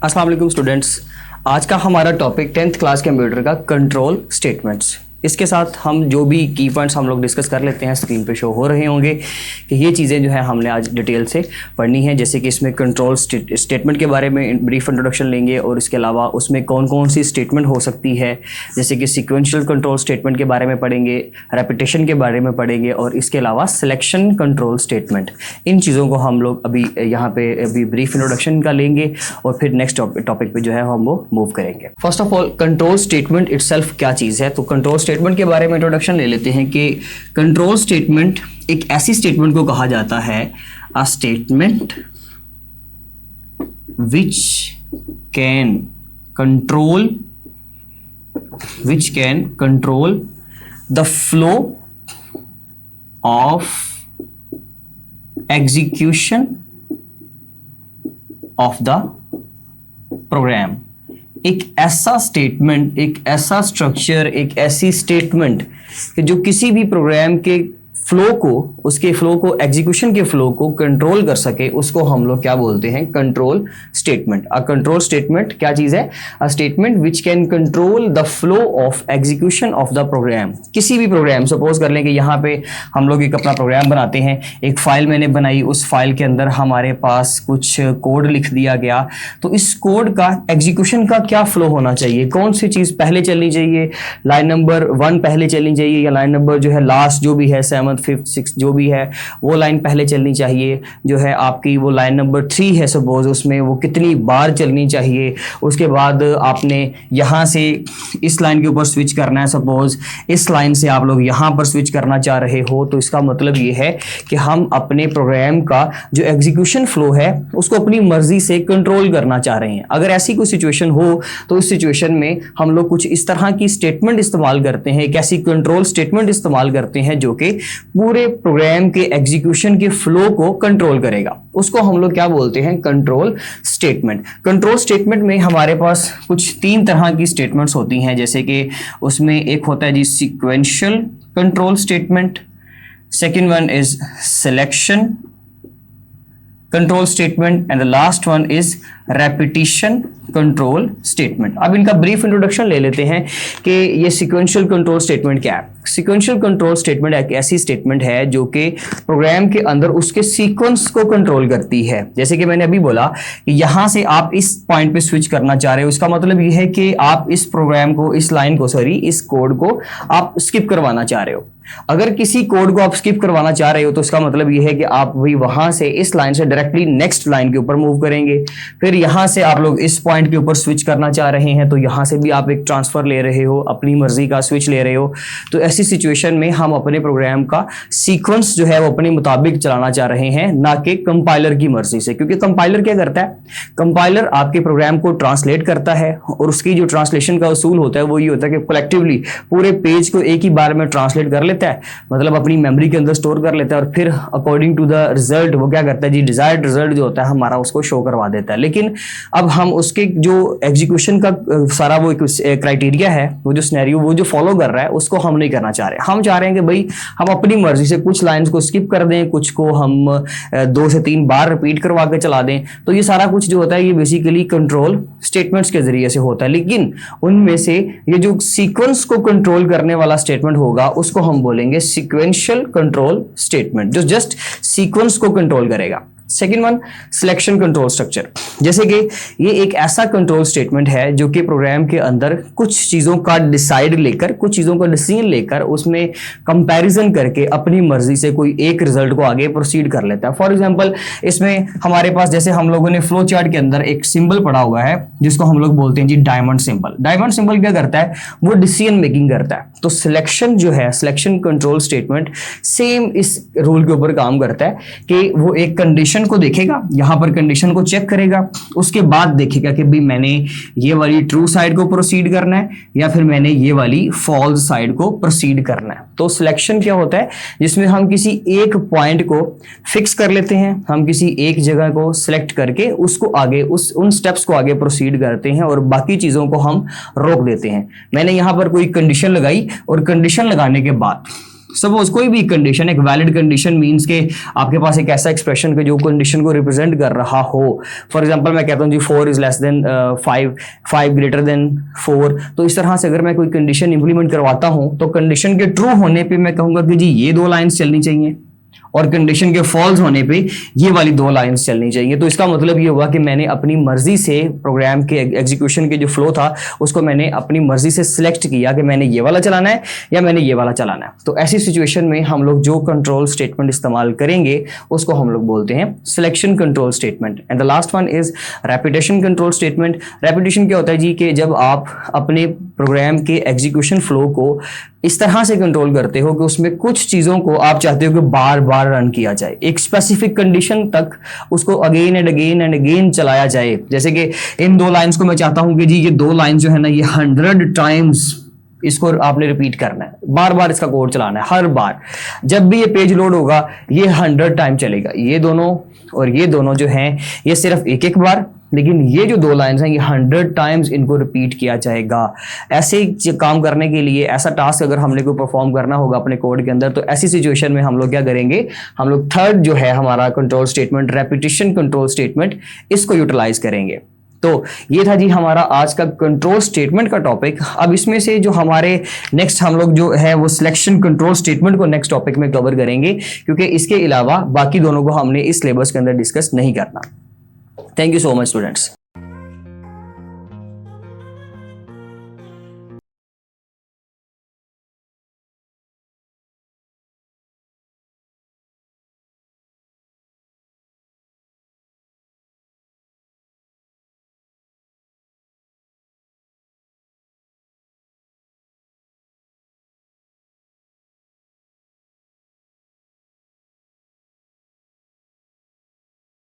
अस्सलाम वालेकुम स्टूडेंट्स, आज का हमारा टॉपिक 10th क्लास कंप्यूटर का कंट्रोल स्टेटमेंट्स। इसके साथ हम जो भी की पॉइंट्स हम लोग डिस्कस कर लेते हैं, स्क्रीन पे शो हो रहे होंगे कि ये चीज़ें जो है हमने आज डिटेल से पढ़नी है। जैसे कि इसमें कंट्रोल स्टेटमेंट के बारे में ब्रीफ इंट्रोडक्शन लेंगे और इसके अलावा उसमें कौन कौन सी स्टेटमेंट हो सकती है, जैसे कि सिक्वेंशियल कंट्रोल स्टेटमेंट के बारे में पढ़ेंगे, रेपिटेशन के बारे में पढ़ेंगे और इसके अलावा सिलेक्शन कंट्रोल स्टेटमेंट। इन चीज़ों को हम लोग अभी यहाँ पे अभी ब्रीफ इंट्रोडक्शन का लेंगे और फिर नेक्स्ट टॉपिक पे जो है हम वो मूव करेंगे। First of all, control statement itself क्या चीज़ है। तो कंट्रोल स्टेटमेंट के बारे में इंट्रोडक्शन ले लेते हैं कि कंट्रोल स्टेटमेंट एक ऐसी स्टेटमेंट को कहा जाता है, a statement which can control the flow of execution of the program. एक ऐसा स्टेटमेंट, एक ऐसा स्ट्रक्चर, एक ऐसी स्टेटमेंट कि जो किसी भी प्रोग्राम के फ्लो को, उसके फ्लो को, एग्जीक्यूशन के फ्लो को कंट्रोल कर सके, उसको हम लोग क्या बोलते हैं, control statement. A control statement क्या चीज है, a statement which can control the flow of execution of the program. किसी भी प्रोग्राम, सपोज कर लें कि यहाँ पे हम लोग एक अपना प्रोग्राम बनाते हैं, एक फाइल मैंने बनाई, उस फाइल के अंदर हमारे पास कुछ कोड लिख दिया गया, तो इस कोड का एग्जीक्यूशन का क्या फ्लो होना चाहिए, कौन सी चीज पहले चलनी चाहिए, लाइन नंबर 1 पहले चलनी चाहिए या लाइन नंबर जो है लास्ट जो भी है 7th 5th 6th जो भी है वो लाइन पहले चलनी चाहिए, जो है आपकी वो लाइन नंबर 3 है सपोज, उसमें वो कितनी बार चलनी चाहिए। उसके बाद आपने यहाँ से इस लाइन के ऊपर स्विच करना है, सपोज इस लाइन से आप लोग यहाँ पर स्विच करना चाह रहे हो, तो इसका मतलब ये है कि हम अपने प्रोग्राम का जो एग्जीक्यूशन फ्लो है उसको अपनी मर्जी से कंट्रोल करना चाह रहे हैं। अगर ऐसी कोई सिचुएशन हो तो इस सिचुएशन में हम लोग कुछ इस तरह की स्टेटमेंट इस्तेमाल करते हैं, एक ऐसी कंट्रोल स्टेटमेंट इस्तेमाल करते हैं जो कि पूरे प्रोग्राम के एग्जीक्यूशन के फ्लो को कंट्रोल करेगा। उसको हम लोग क्या बोलते हैं, कंट्रोल स्टेटमेंट। कंट्रोल स्टेटमेंट में हमारे पास कुछ 3 तरह की स्टेटमेंट्स होती हैं, जैसे कि उसमें एक होता है जी sequential control statement, second one is selection control statement and the last one is repetition control statement. अब इनका ब्रीफ इंट्रोडक्शन ले लेते हैं कि ये सीक्वेंशियल कंट्रोल स्टेटमेंट क्या है। सीक्वेंशियल कंट्रोल स्टेटमेंट एक ऐसी स्टेटमेंट है जो कि प्रोग्राम के अंदर उसके सीक्वेंस को कंट्रोल करती है। जैसे कि मैंने अभी बोला कि यहां से आप इस पॉइंट पे स्विच करना चाह रहे हो, इसका मतलब ये है कि आप इस प्रोग्राम को, इस लाइन को, सॉरी इस कोड को आप स्किप करवाना चाह रहे हो। अगर किसी कोड को आप स्किप करवाना चाह रहे हो तो इसका मतलब यह है कि आप भी वहां से इस लाइन से डायरेक्टली नेक्स्ट लाइन के ऊपर मूव करेंगे। फिर यहां से आप लोग इस पॉइंट के ऊपर स्विच करना चाह रहे हैं तो यहां से भी आप एक ट्रांसफर ले रहे हो, अपनी मर्जी का स्विच ले रहे हो। तो ऐसी सिचुएशन में हम अपने प्रोग्राम का सीक्वेंस जो है वो अपने मुताबिक चलाना चाह रहे हैं, ना कि कंपाइलर की मर्जी से। क्योंकि कंपाइलर क्या करता है, कंपाइलर आपके प्रोग्राम को ट्रांसलेट करता है और उसकी जो ट्रांसलेशन का उसूल होता है वो ये होता है कि कलेक्टिवली पूरे पेज को एक ही बार में ट्रांसलेट कर लेता है, मतलब अपनी मेमोरी के अंदर स्टोर कर लेता है और फिर अकॉर्डिंग टू द रिजल्ट वो क्या करता है जी, डिजायर्ड रिजल्ट जो होता है हमारा उसको शो करवा देता है। लेकिन अब हम उसके जो एग्जीक्यूशन का सारा वो क्राइटेरिया है, वो जो सिनेरियो वो जो फॉलो कर रहा है उसको हम नहीं करना चाह रहे। हम चाह रहे हैं कि भाई हम अपनी मर्जी से कुछ लाइंस को स्किप कर दें, कुछ को हम 2 से 3 बार रिपीट करवा के चला दें। तो ये सारा कुछ जो होता है ये बेसिकली कंट्रोल स्टेटमेंट्स के जरिए से होता है। लेकिन उनमें से ये जो सीक्वेंस को कंट्रोल करने वाला स्टेटमेंट होगा उसको हम बोलेंगे सीक्वेंशियल कंट्रोल स्टेटमेंट, जो जस्ट सीक्वेंस को कंट्रोल करेगा। Second one, selection control structure. जैसे कि ये एक ऐसा कंट्रोल स्टेटमेंट है जो कि प्रोग्राम के अंदर कुछ चीज़ों का डिसाइड लेकर, कुछ चीज़ों का डिसीजन लेकर उसमें कंपैरिजन करके अपनी मर्जी से कोई एक रिजल्ट को आगे प्रोसीड कर लेता है। फॉर एग्जांपल इसमें हमारे पास, जैसे हम लोगों ने फ्लो चार्ट के अंदर एक सिंबल पढ़ा हुआ है जिसको हम लोग बोलते हैं जी डायमंड सिंबल। डायमंड सिंबल क्या करता है, वो डिसीजन मेकिंग करता है। तो सिलेक्शन जो है, सिलेक्शन कंट्रोल स्टेटमेंट सेम इस रूल के ऊपर काम करता है कि वो एक कंडीशन को देखेगा, यहां पर कंडीशन को चेक करेगा, उसके बाद देखेगा कि भाई मैंने ये वाली ट्रू साइड को प्रोसीड करना है या फिर मैंने ये वाली फॉल्स साइड को प्रोसीड करना है। तो सिलेक्शन क्या होता है, जिसमें हम किसी एक पॉइंट को फिक्स कर लेते हैं, हम किसी एक जगह को सिलेक्ट करके उसको आगे उन स्टेप्स को आगे प्रोसीड करते हैं और बाकी चीजों को हम रोक देते हैं। मैंने यहां पर कोई कंडीशन लगाई और कंडीशन लगाने के बाद सपोज कोई भी कंडीशन, एक वैलिड कंडीशन मींस के आपके पास एक ऐसा एक्सप्रेशन के जो कंडीशन को रिप्रेजेंट कर रहा हो। फॉर एग्जांपल मैं कहता हूं जी 4 is less than 5, 5 greater than 4, तो इस तरह से अगर मैं कोई कंडीशन इंप्लीमेंट करवाता हूं तो कंडीशन के ट्रू होने पे मैं कहूंगा कि जी ये 2 लाइंस चलनी चाहिए, और कंडीशन के फॉल्स होने पे ये वाली 2 लाइंस चलनी चाहिए। तो इसका मतलब ये हुआ कि मैंने अपनी मर्जी से प्रोग्राम के एग्जीक्यूशन के जो फ्लो था उसको मैंने अपनी मर्जी से सिलेक्ट किया कि मैंने ये वाला चलाना है या मैंने ये वाला चलाना है। तो ऐसी सिचुएशन में हम लोग जो कंट्रोल स्टेटमेंट इस्तेमाल करेंगे उसको हम लोग बोलते हैं selection control statement. And the last one is repetition control statement. Repetition क्या होता है जी कि जब आप अपने प्रोग्राम के एग्जीक्यूशन फ्लो को इस तरह से कंट्रोल करते हो कि उसमें कुछ चीजों को आप चाहते हो कि बार बार रन किया जाए, एक स्पेसिफिक कंडीशन तक उसको again and again and again चलाया जाए। जैसे कि इन 2 लाइंस को मैं चाहता हूं कि जी ये 2 लाइंस जो है ना ये 100 टाइम्स इसको आपने रिपीट करना है, बार बार इसका कोड चलाना है। हर बार जब भी ये पेज लोड होगा ये 100 टाइम चलेगा। ये दोनों और ये दोनों जो हैं ये सिर्फ एक बार, लेकिन ये जो 2 लाइंस हैं ये 100 टाइम्स इनको रिपीट किया जाएगा। ऐसे काम करने के लिए, ऐसा टास्क अगर हमने को परफॉर्म करना होगा अपने कोड के अंदर, तो ऐसी सिचुएशन में हम लोग क्या करेंगे, हम लोग थर्ड जो है हमारा control statement, repetition control statement, इसको यूटिलाइज करेंगे। तो ये था जी हमारा आज का कंट्रोल स्टेटमेंट का टॉपिक। अब इसमें से जो हमारे नेक्स्ट हम लोग जो है वो सिलेक्शन कंट्रोल स्टेटमेंट को नेक्स्ट टॉपिक में कवर करेंगे, क्योंकि इसके अलावा बाकी दोनों को हमने इस सिलेबस के अंदर डिस्कस नहीं करना। Thank you so much students.